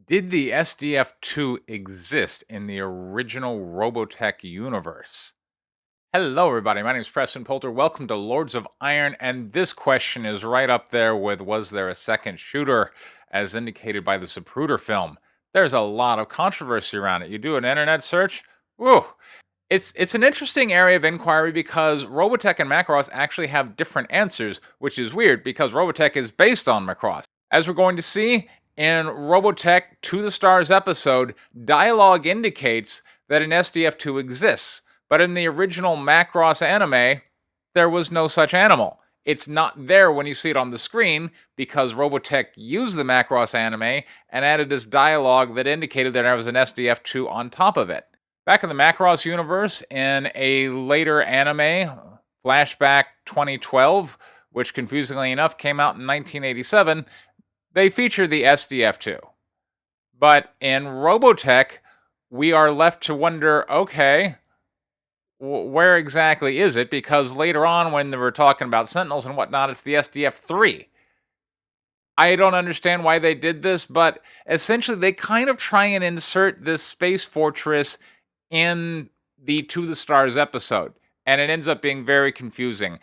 Did the SDF-2 exist in the original Robotech universe? Hello, everybody. My name is Preston Poulter. Welcome to Lords of Iron, and this question is right up there with was there a second shooter, as indicated by the Zapruder film. There's a lot of controversy around it. You do an internet search, woo! It's an interesting area of inquiry because Robotech and Macross actually have different answers, which is weird because Robotech is based on Macross. As we're going to see, in Robotech To the Stars episode, dialogue indicates that an SDF-2 exists, but in the original Macross anime, there was no such animal. It's not there when you see it on the screen because Robotech used the Macross anime and added this dialogue that indicated that there was an SDF-2 on top of it. Back in the Macross universe, in a later anime, Flashback 2012, which confusingly enough came out in 1987, they feature the SDF-2. But in Robotech, we are left to wonder, okay, where exactly is it? Because later on, when they were talking about Sentinels and whatnot, it's the SDF-3. I don't understand why they did this, but essentially they kind of try and insert this space fortress in the To the Stars episode, and it ends up being very confusing.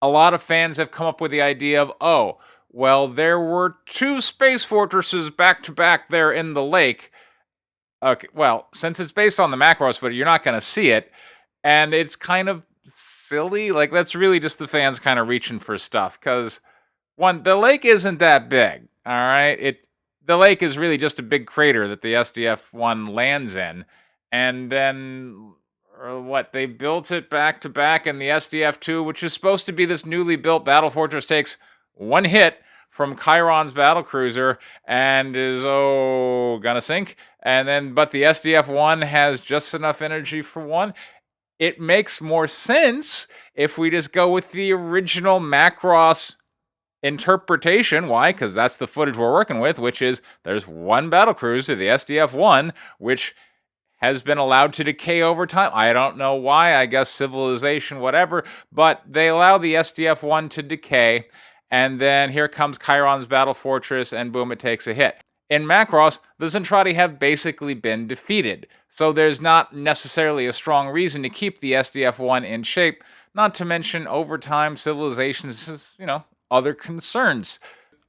A lot of fans have come up with the idea of, oh, well, there were two space fortresses back to back there in the lake. Okay, well, since it's based on the Macross footage, you're not going to see it, and it's kind of silly. Like, that's really just the fans kind of reaching for stuff, because, one, the lake isn't that big, all right? The lake is really just a big crater that the SDF-1 lands in, and then, they built it back to back, and the SDF-2, which is supposed to be this newly built battle fortress, takes one hit from Chiron's battlecruiser and is, gonna sink. But the SDF-1 has just enough energy for one. It makes more sense if we just go with the original Macross interpretation. Why? Because that's the footage we're working with, which is there's one battlecruiser, the SDF-1, which has been allowed to decay over time. I don't know why, I guess civilization, whatever, but they allow the SDF-1 to decay, and then here comes Chiron's battle fortress, and boom, it takes a hit. In Macross, the Zentradi have basically been defeated, so there's not necessarily a strong reason to keep the SDF-1 in shape, not to mention, over time, civilizations, other concerns.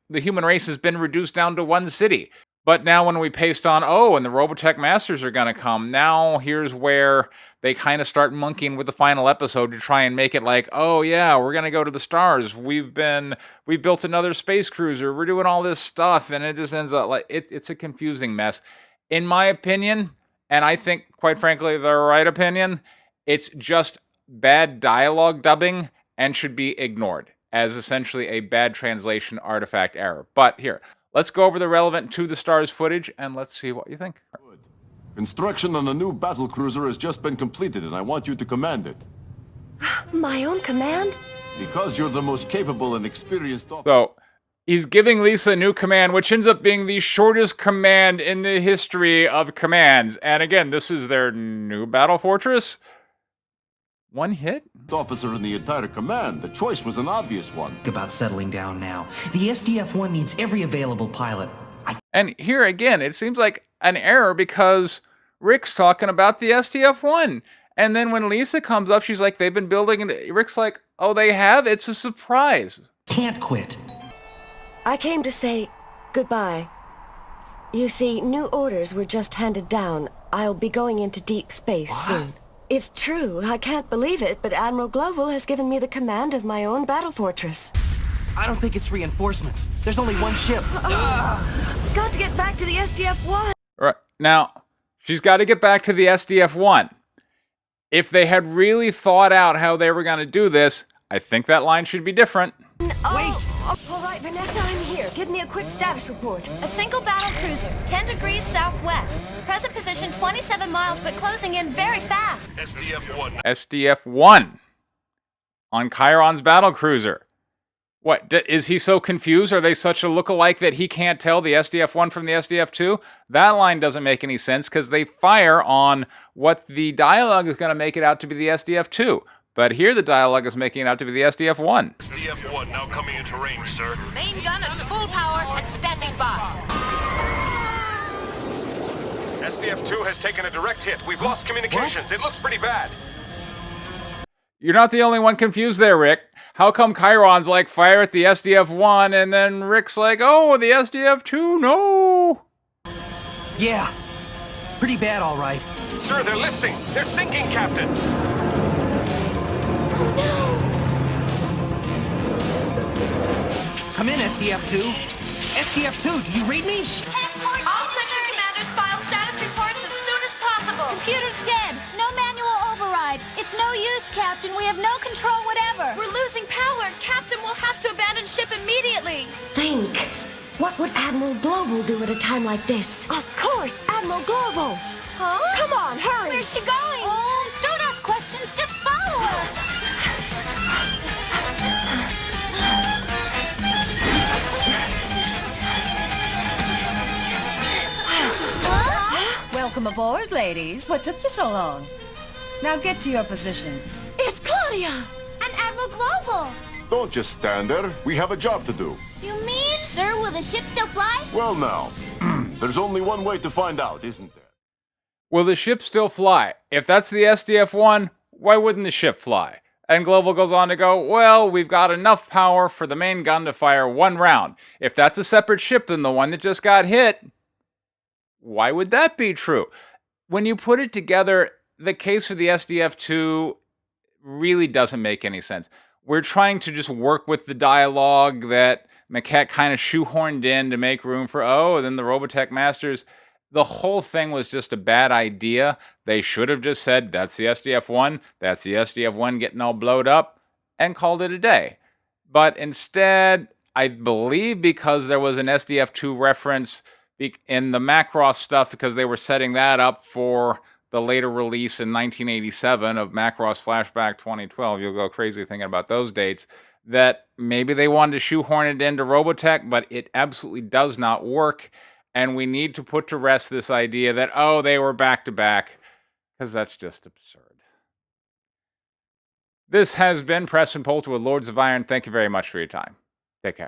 The human race has been reduced down to one city. But now when we paste on, and the Robotech Masters are going to come, now here's where they kind of start monkeying with the final episode to try and make it like, oh yeah, we're going to go to the stars. We built another space cruiser. We're doing all this stuff. And it just ends up like, it's a confusing mess. In my opinion, and I think, quite frankly, the right opinion, it's just bad dialogue dubbing and should be ignored as essentially a bad translation artifact error. But here, let's go over the relevant To the Stars footage, and let's see what you think. Good. Construction on a new battlecruiser has just been completed, and I want you to command it. My own command? Because you're the most capable and experienced officer. So, he's giving Lisa a new command, which ends up being the shortest command in the history of commands. And again, this is their new battle fortress. One hit? Officer in the entire command. The choice was an obvious one. About settling down now. The SDF-1 needs every available pilot. And here again, it seems like an error because Rick's talking about the SDF-1. And then when Lisa comes up, she's like, they've been building, and Rick's like, oh, they have? It's a surprise. Can't quit. I came to say goodbye. You see, new orders were just handed down. I'll be going into deep space soon. It's true. I can't believe it, but Admiral Global has given me the command of my own battle fortress. I don't think it's reinforcements. There's only one ship. Got to get back to the SDF-1. Right. Now, she's got to get back to the SDF-1. If they had really thought out how they were going to do this, I think that line should be different. Wait! All right, Vanessa, I'm here. Give me a quick status report. A single battle cruiser, 10 degrees southwest. Present position 27 miles, but closing in very fast. SDF-1. SDF-1 on Chiron's battlecruiser. What, is he so confused? Are they such a look-alike that he can't tell the SDF-1 from the SDF-2? That line doesn't make any sense because they fire on what the dialogue is going to make it out to be the SDF-2. But here the dialogue is making it out to be the SDF-1. SDF-1 now coming into range, sir. Main gun at full power and standing by. SDF-2 has taken a direct hit. We've lost communications. It looks pretty bad. You're not the only one confused there, Rick. How come Chiron's like, fire at the SDF-1, and then Rick's like, oh, the SDF-2, no! Yeah. Pretty bad, all right. Sir, they're listing. They're sinking, Captain. Oh Come in, SDF-2. SDF-2, do you read me? no! All section commanders file status reports as soon as possible. Computer's dead. No manual override. It's no use, Captain. We have no control whatever. We're losing power. Captain will have to abandon ship immediately. Think. What would Admiral Global do at a time like this? Of course, Admiral Global! Huh? Come on, hurry! Where's she going? Oh, don't ask questions. Just follow her. Welcome aboard, ladies. What took you so long? Now get to your positions. It's Claudia! And Admiral Global. Don't just stand there. We have a job to do. You mean, sir, will the ship still fly? Well, now, there's only one way to find out, isn't there? Will the ship still fly? If that's the SDF-1, why wouldn't the ship fly? And Global goes on to go, well, we've got enough power for the main gun to fire one round. If that's a separate ship than the one that just got hit, why would that be true? When you put it together, the case for the SDF-2 really doesn't make any sense. We're trying to just work with the dialogue that Maquette kind of shoehorned in to make room for, oh, then the Robotech Masters. The whole thing was just a bad idea. They should have just said, that's the SDF-1, that's the SDF-1 getting all blowed up, and called it a day. But instead, I believe because there was an SDF-2 reference in the Macross stuff, because they were setting that up for the later release in 1987 of Macross Flashback 2012. You'll go crazy thinking about those dates. That maybe they wanted to shoehorn it into Robotech, but it absolutely does not work. And we need to put to rest this idea that, oh, they were back to back, because that's just absurd. This has been Preston Poulter with Lords of Iron. Thank you very much for your time. Take care.